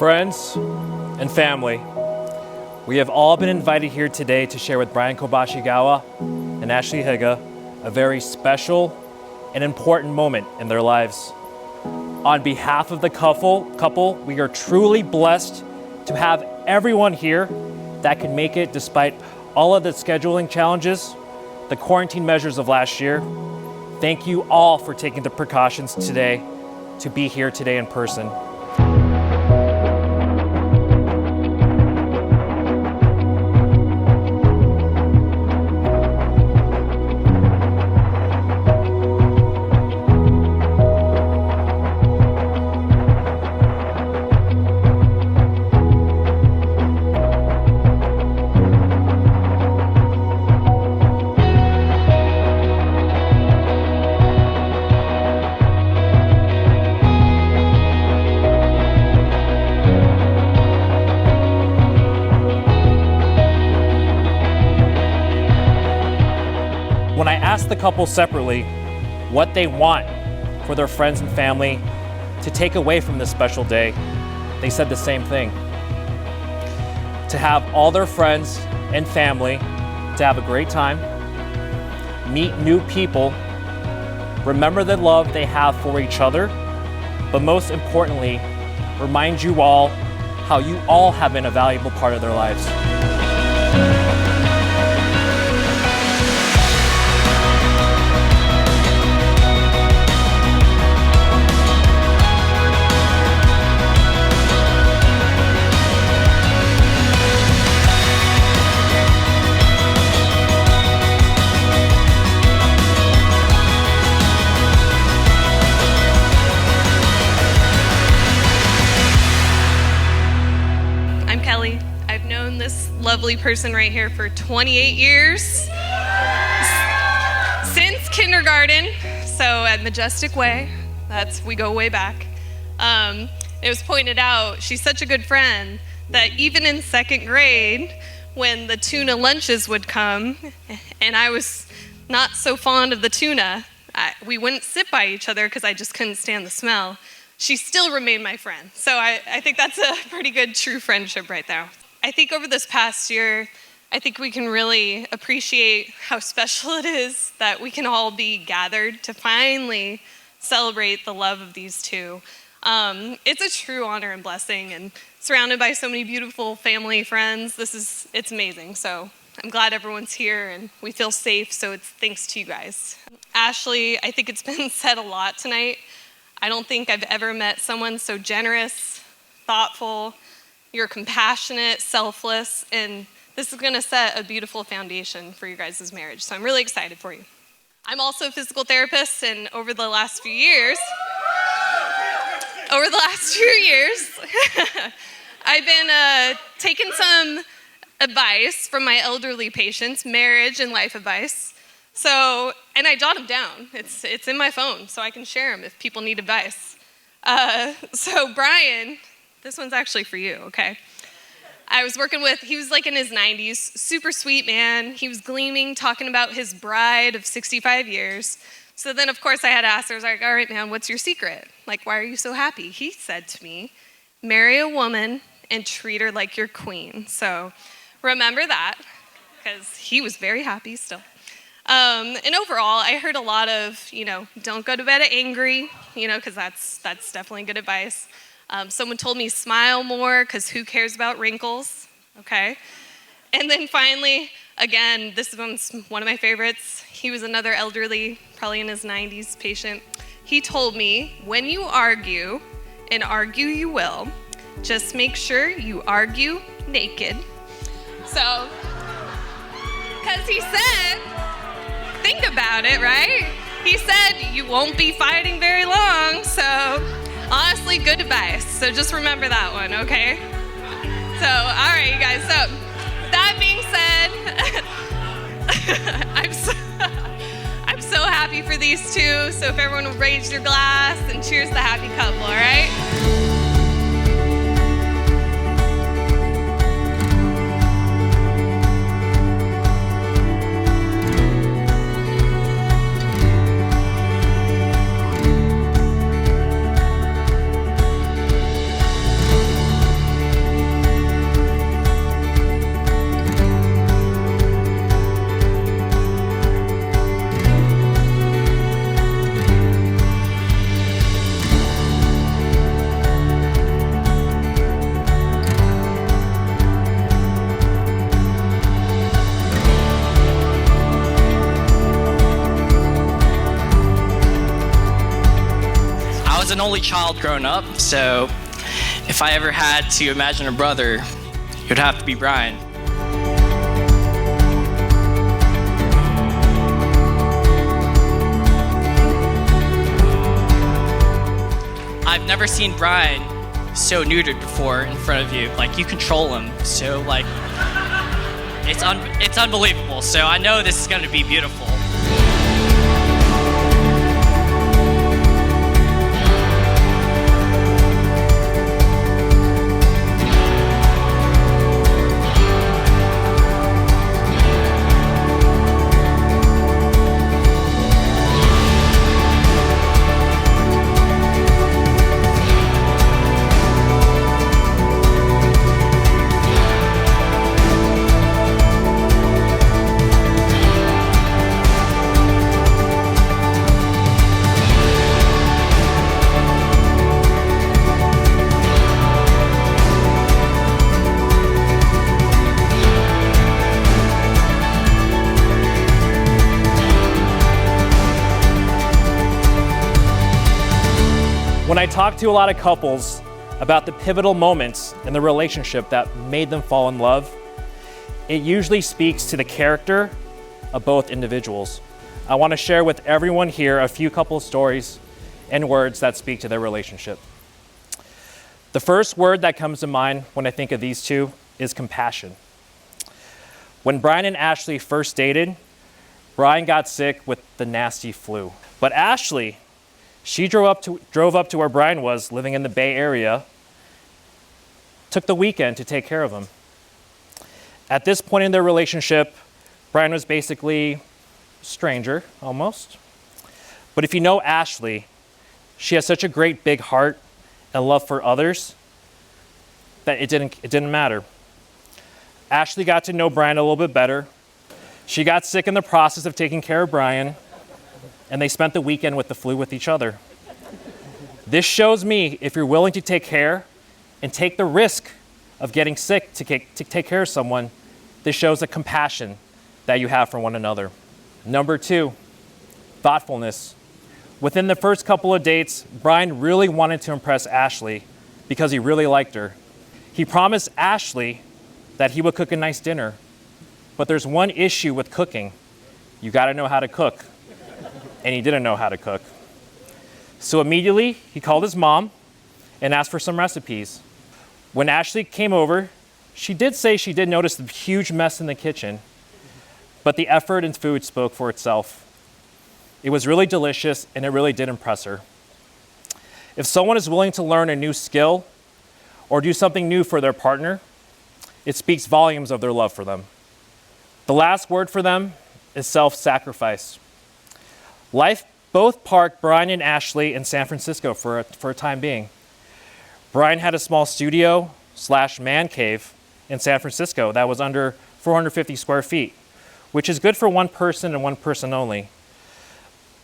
Friends and family, we have all been invited here today to share with Brian Kobashigawa and Ashley Higa a very special and important moment in their lives. On behalf of the couple, we are truly blessed to have everyone here that can make it despite all of the scheduling challenges, the quarantine measures of last year. Thank you all for taking the precautions today to be here today in person. When I asked the couple separately what they want for their friends and family to take away from this special day, they said the same thing. To have all their friends and family to have a great time, meet new people, remember the love they have for each other, but most importantly, remind you all how you all have been a valuable part of their lives. I've known this lovely person right here for 28 years, since kindergarten, so at Majestic Way, we go way back. It was pointed out, she's such a good friend that even in second grade, when the tuna lunches would come, and I was not so fond of the tuna, we wouldn't sit by each other because I just couldn't stand the smell. She still remained my friend. So I think that's a pretty good true friendship right there. I think over this past year, I think we can really appreciate how special it is that we can all be gathered to finally celebrate the love of these two. It's a true honor and blessing, and surrounded by so many beautiful family, friends, it's amazing. So I'm glad everyone's here and we feel safe, so it's thanks to you guys. Ashley, I think it's been said a lot tonight. I don't think I've ever met someone so generous, thoughtful. You're compassionate, selfless, and this is gonna set a beautiful foundation for your guys' marriage. So I'm really excited for you. I'm also a physical therapist, and over the last few years, I've been taking some advice from my elderly patients, marriage and life advice. So, and I jot them down. It's in my phone, so I can share them if people need advice. So Brian, this one's actually for you, okay? I was working with, he was like in his 90s, super sweet man. He was gleaming, talking about his bride of 65 years. So then, of course, I had to ask her, I was like, all right, man, what's your secret? Like, why are you so happy? He said to me, marry a woman and treat her like your queen. So remember that, because he was very happy still. And overall, I heard a lot of, don't go to bed angry, because that's definitely good advice. Someone told me smile more, because who cares about wrinkles, okay? And then finally, again, this one's one of my favorites. He was another elderly, probably in his 90s patient. He told me, when you argue, and argue you will, just make sure you argue naked. So, because he said, think about it, right? He said you won't be fighting very long, so honestly, good advice. So just remember that one, okay? So, all right, you guys. So, that being said, I'm so happy for these two. So if everyone will raise your glass and cheers the happy couple, all right? child growing up, so if I ever had to imagine a brother, it would have to be Brian. I've never seen Brian so neutered before in front of you. Like, you control him, so like, it's unbelievable. So I know this is going to be beautiful. When I talk to a lot of couples about the pivotal moments in the relationship that made them fall in love, it usually speaks to the character of both individuals. I want to share with everyone here a few couple stories and words that speak to their relationship. The first word that comes to mind when I think of these two is compassion. When Brian and Ashley first dated, Brian got sick with the nasty flu. But Ashley, she drove up to where Brian was, living in the Bay Area, took the weekend to take care of him. At this point in their relationship, Brian was basically a stranger, almost. But if you know Ashley, she has such a great big heart and love for others that it didn't matter. Ashley got to know Brian a little bit better. She got sick in the process of taking care of Brian, and they spent the weekend with the flu with each other. This shows me if you're willing to take care and take the risk of getting sick to take care of someone, this shows the compassion that you have for one another. Number two, thoughtfulness. Within the first couple of dates, Brian really wanted to impress Ashley because he really liked her. He promised Ashley that he would cook a nice dinner, but there's one issue with cooking. You gotta know how to cook. And he didn't know how to cook. So immediately, he called his mom and asked for some recipes. When Ashley came over, she did say she did notice the huge mess in the kitchen, but the effort and food spoke for itself. It was really delicious, and it really did impress her. If someone is willing to learn a new skill or do something new for their partner, it speaks volumes of their love for them. The last word for them is self-sacrifice. Life both parked Brian and Ashley in San Francisco for a time being. Brian had a small studio/man cave in San Francisco that was under 450 square feet, which is good for one person and one person only.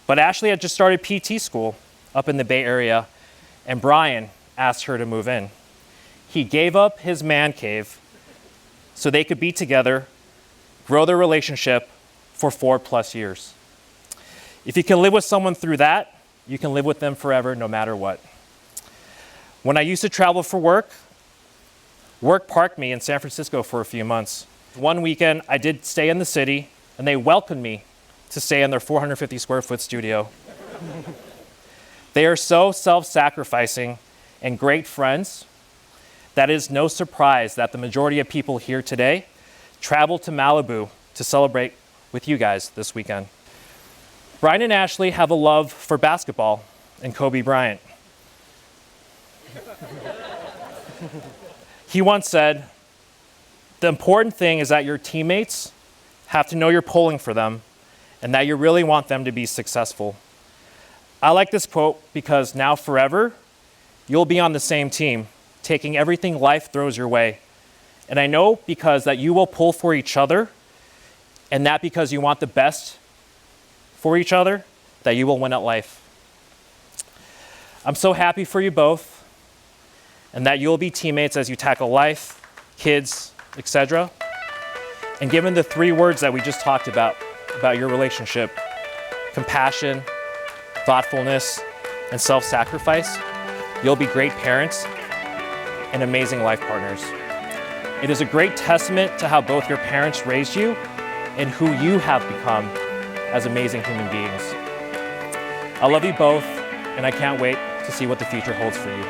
But Ashley had just started PT school up in the Bay Area, and Brian asked her to move in. He gave up his man cave so they could be together, grow their relationship for 4+ years. If you can live with someone through that, you can live with them forever, no matter what. When I used to travel for work parked me in San Francisco for a few months. One weekend, I did stay in the city, and they welcomed me to stay in their 450 square foot studio. They are so self-sacrificing and great friends that it is no surprise that the majority of people here today traveled to Malibu to celebrate with you guys this weekend. Brian and Ashley have a love for basketball and Kobe Bryant. He once said, "The important thing is that your teammates have to know you're pulling for them and that you really want them to be successful." I like this quote because now forever, you'll be on the same team, taking everything life throws your way. And I know because that you will pull for each other, and that because you want the best for each other, that you will win at life. I'm so happy for you both, and that you'll be teammates as you tackle life, kids, etc. And given the 3 words that we just talked about your relationship, compassion, thoughtfulness, and self-sacrifice, You'll be great parents and amazing life partners. It is a great testament to how both your parents raised you and who you have become as amazing human beings. I love you both, and I can't wait to see what the future holds for you.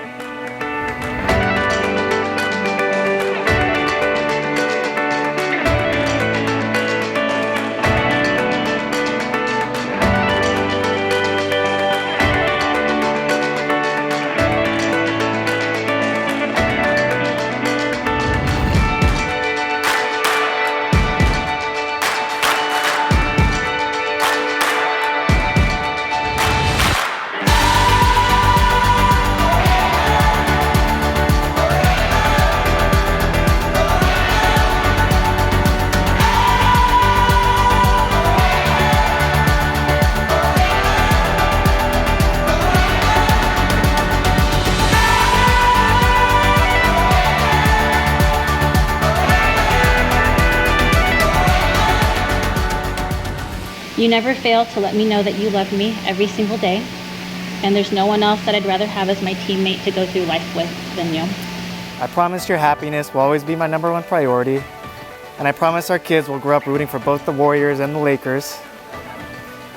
You never fail to let me know that you love me every single day, and there's no one else that I'd rather have as my teammate to go through life with than you. I promise your happiness will always be my #1 priority, and I promise our kids will grow up rooting for both the Warriors and the Lakers.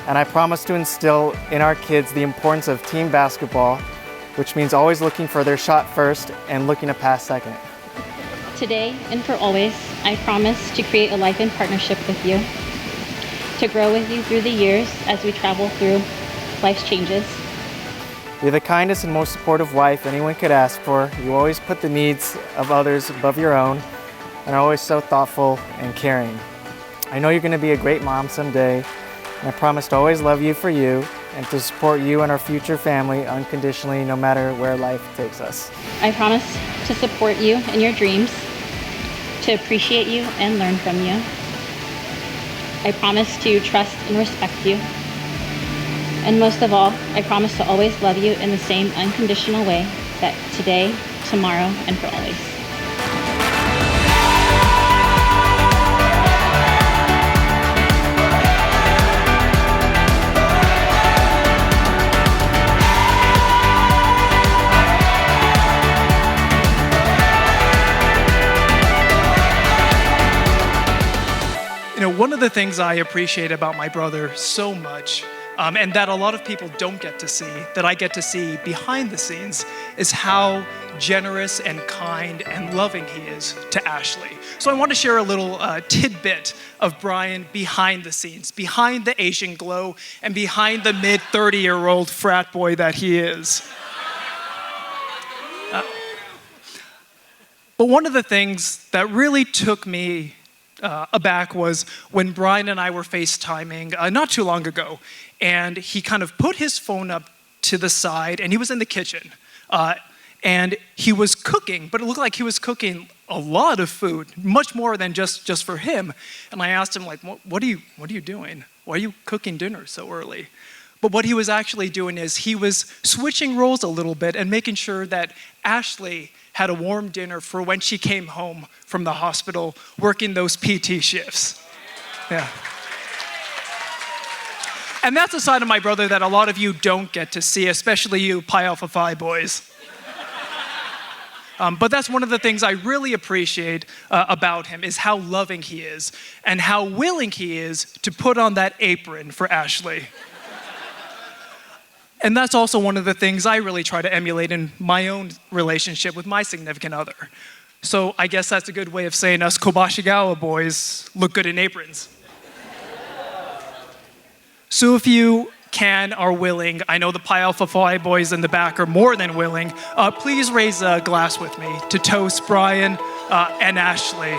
And I promise to instill in our kids the importance of team basketball, which means always looking for their shot first and looking to pass second. Today and for always, I promise to create a life in partnership with you, to grow with you through the years as we travel through life's changes. You're the kindest and most supportive wife anyone could ask for. You always put the needs of others above your own and are always so thoughtful and caring. I know you're going to be a great mom someday, and I promise to always love you for you and to support you and our future family unconditionally no matter where life takes us. I promise to support you in your dreams, to appreciate you and learn from you. I promise to trust and respect you. And most of all, I promise to always love you in the same unconditional way that today, tomorrow, and for always. One of the things I appreciate about my brother so much, and that a lot of people don't get to see, that I get to see behind the scenes, is how generous and kind and loving he is to Ashley. So I want to share a little tidbit of Brian behind the scenes, behind the Asian glow, and behind the mid-30-year-old frat boy that he is. But one of the things that really took me aback was when Brian and I were FaceTiming not too long ago, and he kind of put his phone up to the side, and he was in the kitchen, and he was cooking, but it looked like he was cooking a lot of food, much more than just for him. And I asked him, like, what are you doing? Why are you cooking dinner so early? But what he was actually doing is he was switching roles a little bit and making sure that Ashley had a warm dinner for when she came home from the hospital working those PT shifts. Yeah. And that's a side of my brother that a lot of you don't get to see, especially you Pi Alpha Phi boys. But that's one of the things I really appreciate about him, is how loving he is and how willing he is to put on that apron for Ashley. And that's also one of the things I really try to emulate in my own relationship with my significant other. So I guess that's a good way of saying us Kobashigawa boys look good in aprons. So if you are willing, I know the Pi Alpha Phi boys in the back are more than willing, please raise a glass with me to toast Brian and Ashley.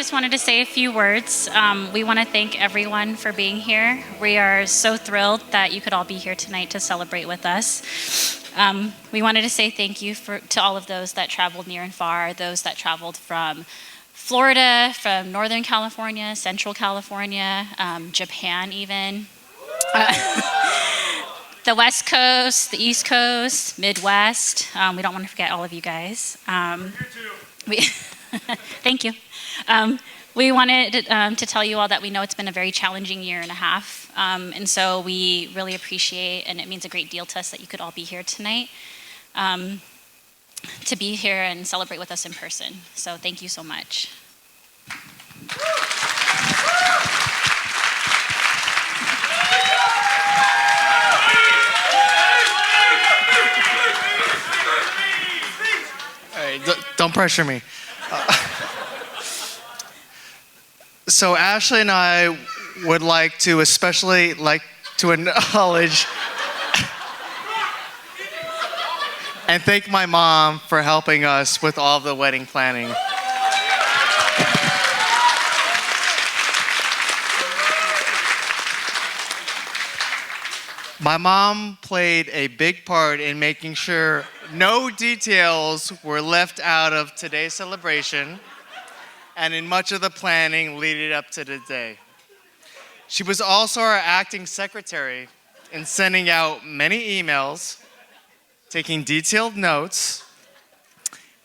just wanted to say a few words. We want to thank everyone for being here. We are so thrilled that you could all be here tonight to celebrate with us. We wanted to say thank you to all of those that traveled near and far, those that traveled from Florida, from Northern California, Central California, Japan even. The West Coast, the East Coast, Midwest. We don't want to forget all of you guys. Thank you. We wanted to tell you all that we know it's been a very challenging year and a half. And so we really appreciate, and it means a great deal to us that you could all be here tonight, to be here and celebrate with us in person. So thank you so much. Don't pressure me. So Ashley and I would especially like to acknowledge and thank my mom for helping us with all of the wedding planning. My mom played a big part in making sure no details were left out of today's celebration and in much of the planning leading up to the day. She was also our acting secretary in sending out many emails, taking detailed notes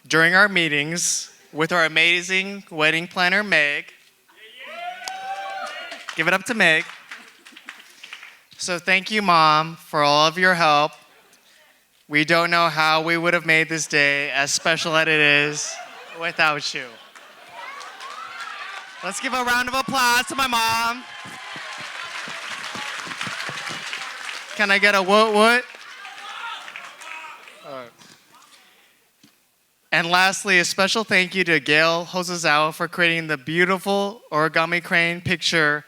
during our meetings with our amazing wedding planner, Meg. Give it up to Meg. So thank you, Mom, for all of your help. We don't know how we would have made this day as special as it is without you. Let's give a round of applause to my mom. Can I get a what? All right. And lastly, a special thank you to Gail Hosozawa for creating the beautiful origami crane picture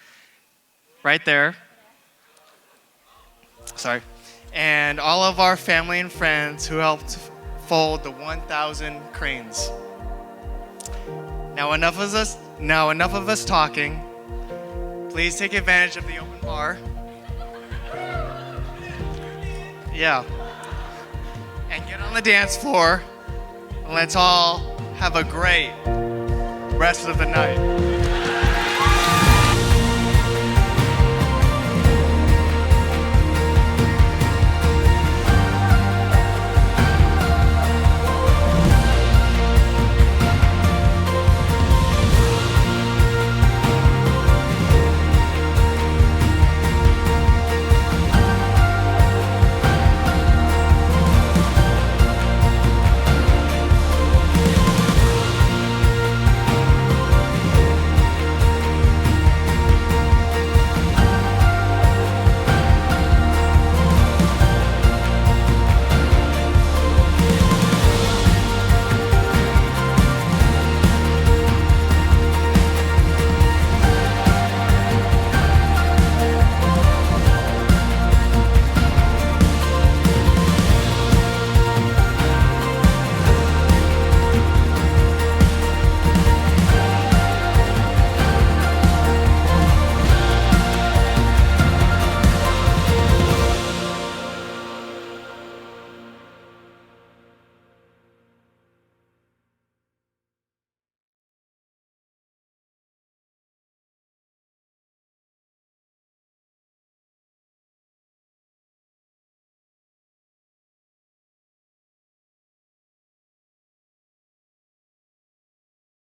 right there. Sorry. And all of our family and friends who helped fold the 1,000 cranes. Now enough of us talking. Please take advantage of the open bar. Yeah. And get on the dance floor. And let's all have a great rest of the night.